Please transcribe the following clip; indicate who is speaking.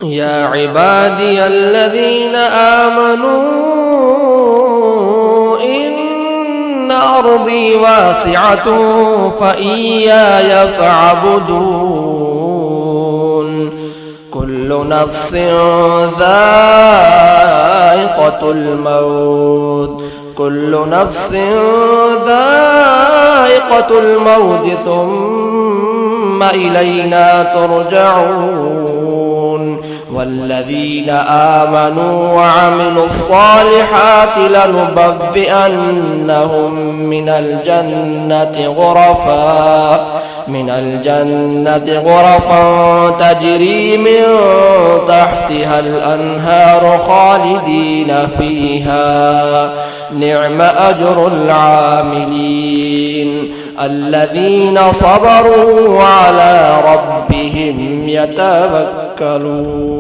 Speaker 1: يا عبادي الذين آمنوا إن أرضي واسعة فإياي فاعبدون كل نفس ذائقة الموت ثم إلينا ترجعون والذين آمنوا وعملوا الصالحات لنبوئنهم من الجنة غرفا تجري من تحتها الأنهار خالدين فيها نعم أجر العاملين الذين صبروا وعلى ربهم يتوكلون.